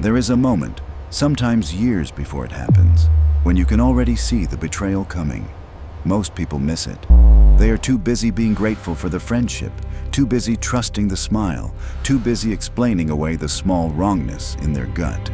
There is a moment, sometimes years before it happens, when you can already see the betrayal coming. Most people miss it. They are too busy being grateful for the friendship, too busy trusting the smile, too busy explaining away the small wrongness in their gut.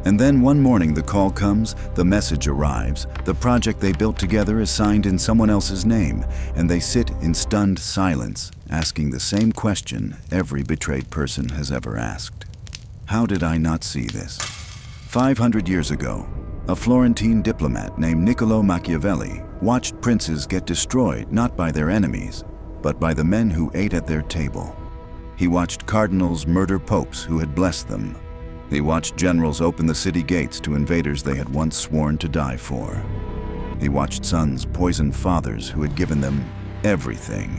And then one morning the call comes, the message arrives, the project they built together is signed in someone else's name, and they sit in stunned silence, asking the same question every betrayed person has ever asked. How did I not see this? 500 years ago, a Florentine diplomat named Niccolò Machiavelli watched princes get destroyed not by their enemies, but by the men who ate at their table. He watched cardinals murder popes who had blessed them. He watched generals open the city gates to invaders they had once sworn to die for. He watched sons poison fathers who had given them everything.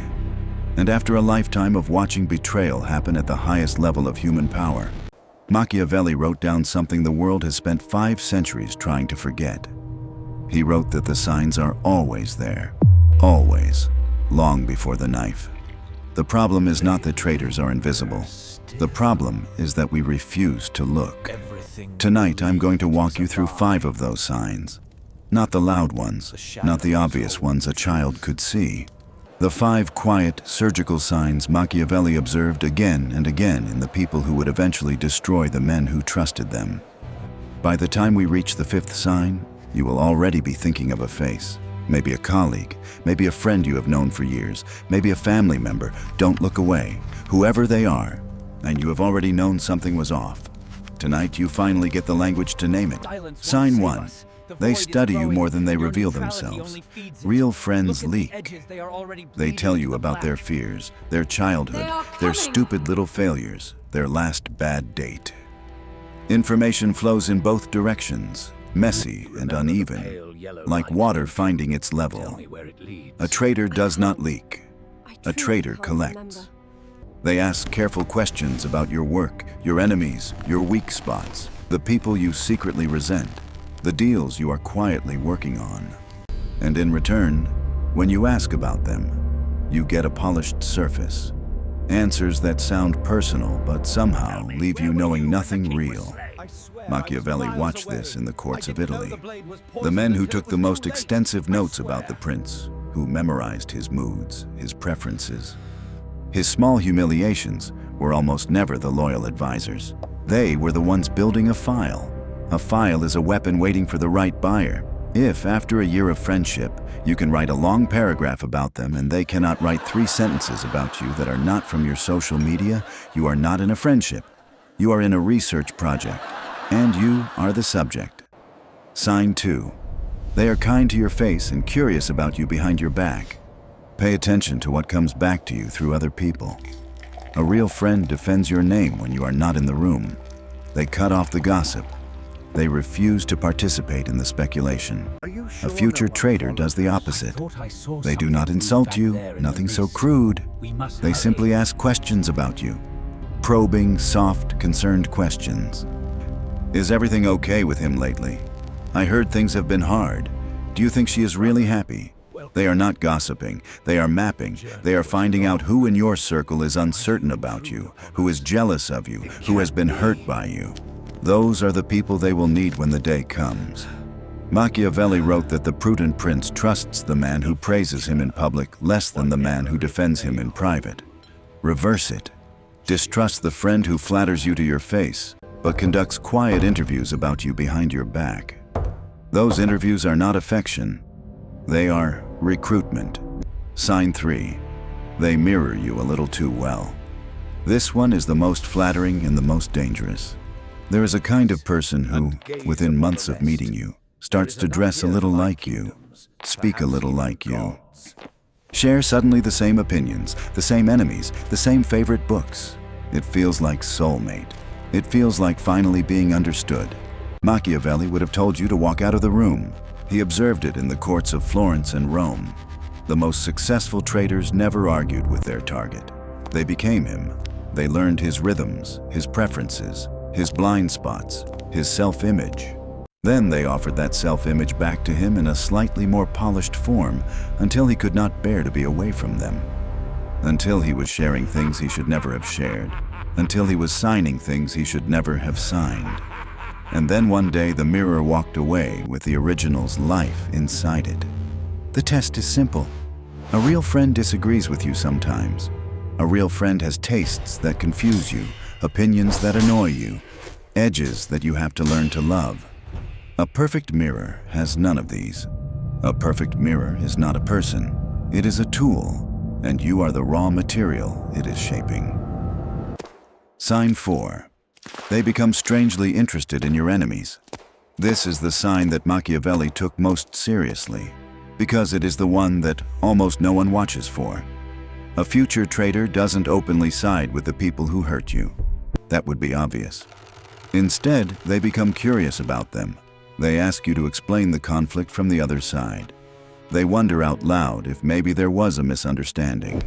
And after a lifetime of watching betrayal happen at the highest level of human power, Machiavelli wrote down something the world has spent 5 centuries trying to forget. He wrote that the signs are always there, always, long before the knife. The problem is not that traitors are invisible. The problem is that we refuse to look. Tonight, I'm going to walk you through 5 of those signs. Not the loud ones, not the obvious ones a child could see. The 5 quiet, surgical signs Machiavelli observed again and again in the people who would eventually destroy the men who trusted them. By the time we reach the 5th sign, you will already be thinking of a face. Maybe a colleague, maybe a friend you have known for years, maybe a family member. Don't look away. Whoever they are, and you have already known something was off. Tonight you finally get the language to name it. Sign 1. They study you more than they reveal themselves. Real friends leak. They tell you about their fears, their childhood, their stupid little failures, their last bad date. Information flows in both directions, messy and uneven, like water finding its level. A traitor does not leak. A traitor collects. They ask careful questions about your work, your enemies, your weak spots, the people you secretly resent, the deals you are quietly working on. And in return, when you ask about them, you get a polished surface. Answers that sound personal but somehow leave you knowing nothing real. Machiavelli watched this in the courts of Italy. The men who took the most extensive notes about the prince, who memorized his moods, his preferences. His small humiliations were almost never the loyal advisors. They were the ones building a file. A file is a weapon waiting for the right buyer. If, after a year of friendship, you can write a long paragraph about them and they cannot write 3 sentences about you that are not from your social media, you are not in a friendship. You are in a research project, and you are the subject. Sign 2. They are kind to your face and curious about you behind your back. Pay attention to what comes back to you through other people. A real friend defends your name when you are not in the room. They cut off the gossip. They refuse to participate in the speculation. A future traitor does the opposite. They do not insult you, nothing so crude. They simply ask questions about you. Probing, soft, concerned questions. Is everything okay with him lately? I heard things have been hard. Do you think she is really happy? They are not gossiping, they are mapping. They are finding out who in your circle is uncertain about you, who is jealous of you, who has been hurt by you. Those are the people they will need when the day comes. Machiavelli wrote that the prudent prince trusts the man who praises him in public less than the man who defends him in private. Reverse it. Distrust the friend who flatters you to your face, but conducts quiet interviews about you behind your back. Those interviews are not affection. They are recruitment. Sign 3. They mirror you a little too well. This one is the most flattering and the most dangerous. There is a kind of person who, within months of meeting you, starts to dress a little like you, speak a little like you, share suddenly the same opinions, the same enemies, the same favorite books. It feels like soulmate. It feels like finally being understood. Machiavelli would have told you to walk out of the room. He observed it in the courts of Florence and Rome. The most successful traitors never argued with their target. They became him. They learned his rhythms, his preferences, his blind spots, his self-image. Then they offered that self-image back to him in a slightly more polished form until he could not bear to be away from them. Until he was sharing things he should never have shared. Until he was signing things he should never have signed. And then one day the mirror walked away with the original's life inside it. The test is simple. A real friend disagrees with you sometimes. A real friend has tastes that confuse you, opinions that annoy you, edges that you have to learn to love. A perfect mirror has none of these. A perfect mirror is not a person. It is a tool, and you are the raw material it is shaping. Sign 4. They become strangely interested in your enemies. This is the sign that Machiavelli took most seriously, because it is the one that almost no one watches for. A future traitor doesn't openly side with the people who hurt you. That would be obvious. Instead, they become curious about them. They ask you to explain the conflict from the other side. They wonder out loud if maybe there was a misunderstanding.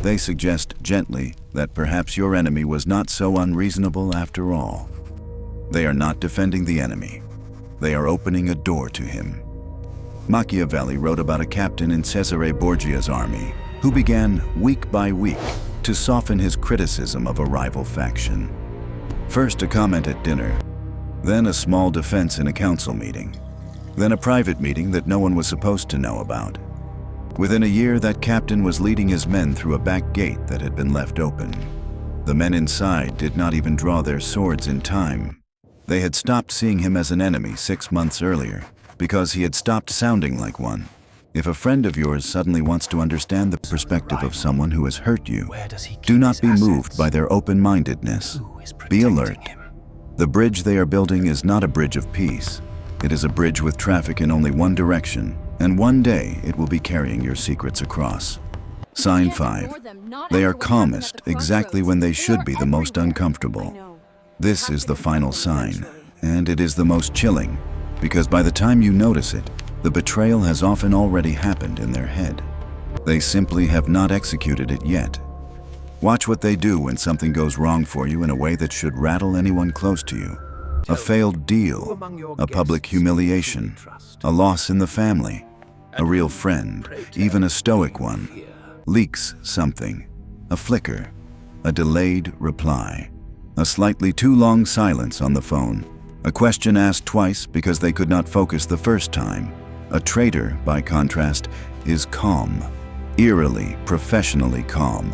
They suggest gently that perhaps your enemy was not so unreasonable after all. They are not defending the enemy. They are opening a door to him. Machiavelli wrote about a captain in Cesare Borgia's army who began week by week to soften his criticism of a rival faction. First a comment at dinner, then a small defense in a council meeting, then a private meeting that no one was supposed to know about. Within a year, that captain was leading his men through a back gate that had been left open. The men inside did not even draw their swords in time. They had stopped seeing him as an enemy 6 months earlier, because he had stopped sounding like one. If a friend of yours suddenly wants to understand the perspective of someone who has hurt you, do not be moved by their open-mindedness. Be alert. The bridge they are building is not a bridge of peace. It is a bridge with traffic in only one direction, and one day it will be carrying your secrets across. Sign 5. They are calmest exactly when they should be the most uncomfortable. This is the final sign, and it is the most chilling, because by the time you notice it, the betrayal has often already happened in their head. They simply have not executed it yet. Watch what they do when something goes wrong for you in a way that should rattle anyone close to you. A failed deal, a public humiliation, a loss in the family, a real friend, even a stoic one, leaks something, a flicker, a delayed reply, a slightly too long silence on the phone, a question asked twice because they could not focus the first time. A traitor, by contrast, is calm, eerily, professionally calm.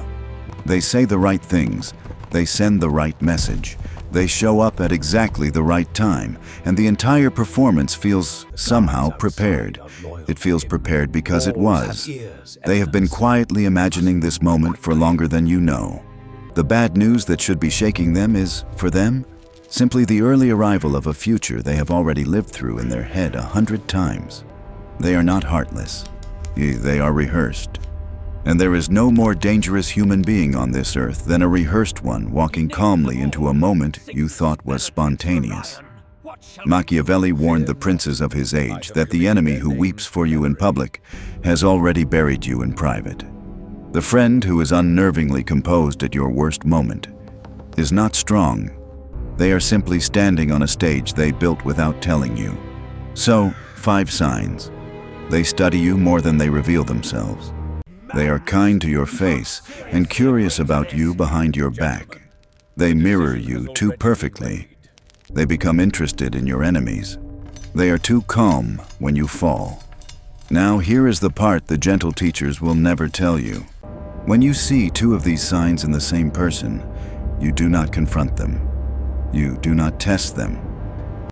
They say the right things, they send the right message, they show up at exactly the right time, and the entire performance feels somehow prepared. It feels prepared because it was. They have been quietly imagining this moment for longer than you know. The bad news that should be shaking them is, for them, simply the early arrival of a future they have already lived through in their head 100 times. They are not heartless. They are rehearsed. And there is no more dangerous human being on this earth than a rehearsed one walking calmly into a moment you thought was spontaneous. Machiavelli warned the princes of his age that the enemy who weeps for you in public has already buried you in private. The friend who is unnervingly composed at your worst moment is not strong. They are simply standing on a stage they built without telling you. So, 5 signs. They study you more than they reveal themselves. They are kind to your face and curious about you behind your back. They mirror you too perfectly. They become interested in your enemies. They are too calm when you fall. Now here is the part the gentle teachers will never tell you. When you see 2 of these signs in the same person, you do not confront them. You do not test them.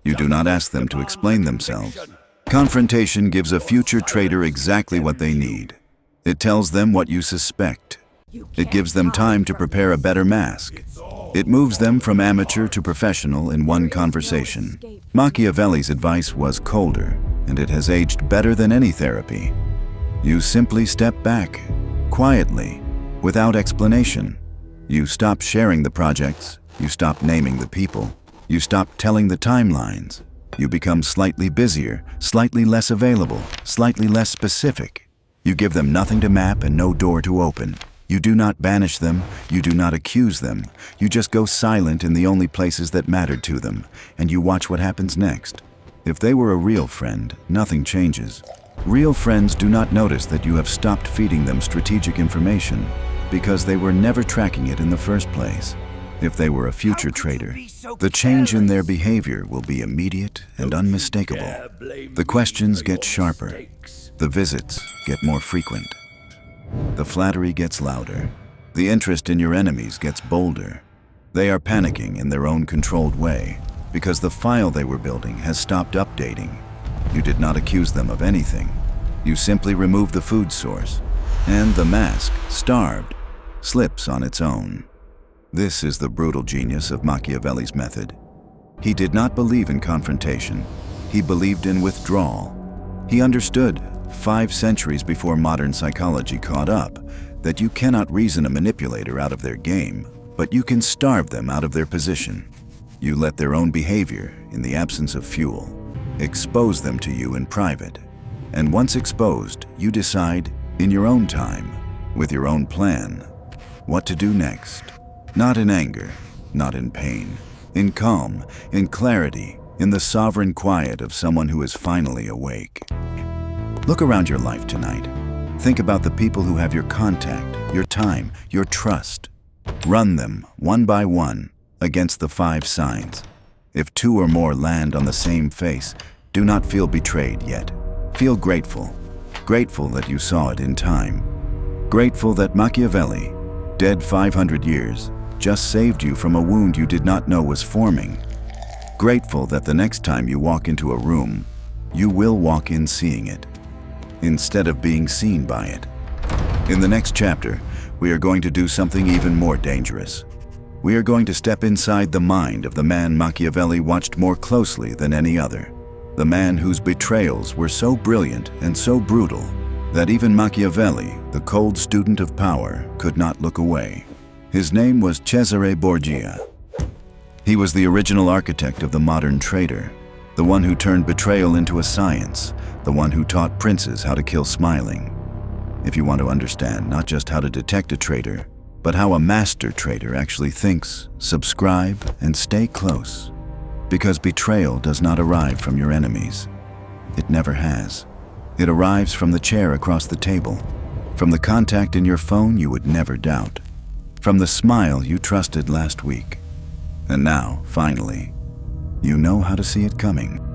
You do not ask them to explain themselves. Confrontation gives a future traitor exactly what they need. It tells them what you suspect. It gives them time to prepare a better mask. It moves them from amateur to professional in one conversation. Machiavelli's advice was colder, and it has aged better than any therapy. You simply step back, quietly, without explanation. You stop sharing the projects, you stop naming the people, you stop telling the timelines. You become slightly busier, slightly less available, slightly less specific. You give them nothing to map and no door to open. You do not banish them, you do not accuse them. You just go silent in the only places that mattered to them, and you watch what happens next. If they were a real friend, nothing changes. Real friends do not notice that you have stopped feeding them strategic information because they were never tracking it in the first place. If they were a future traitor, the change in their behavior will be immediate and unmistakable. The questions get sharper. The visits get more frequent. The flattery gets louder. The interest in your enemies gets bolder. They are panicking in their own controlled way because the file they were building has stopped updating. You did not accuse them of anything. You simply removed the food source, and the mask, starved, slips on its own. This is the brutal genius of Machiavelli's method. He did not believe in confrontation. He believed in withdrawal. He understood, 5 centuries before modern psychology caught up, that you cannot reason a manipulator out of their game, but you can starve them out of their position. You let their own behavior, in the absence of fuel, expose them to you in private. And once exposed, you decide, in your own time, with your own plan, what to do next. Not in anger, not in pain, in calm, in clarity, in the sovereign quiet of someone who is finally awake. Look around your life tonight. Think about the people who have your contact, your time, your trust. Run them, one by one, against the 5 signs. If 2 or more land on the same face, do not feel betrayed yet. Feel grateful. Grateful that you saw it in time. Grateful that Machiavelli, dead 500 years, just saved you from a wound you did not know was forming. Grateful that the next time you walk into a room, you will walk in seeing it, instead of being seen by it. In the next chapter, we are going to do something even more dangerous. We are going to step inside the mind of the man Machiavelli watched more closely than any other. The man whose betrayals were so brilliant and so brutal that even Machiavelli, the cold student of power, could not look away. His name was Cesare Borgia. He was the original architect of the modern traitor, the one who turned betrayal into a science, the one who taught princes how to kill smiling. If you want to understand not just how to detect a traitor, but how a master traitor actually thinks, subscribe, and stay close. Because betrayal does not arrive from your enemies. It never has. It arrives from the chair across the table, from the contact in your phone you would never doubt, from the smile you trusted last week. And now, finally, you know how to see it coming.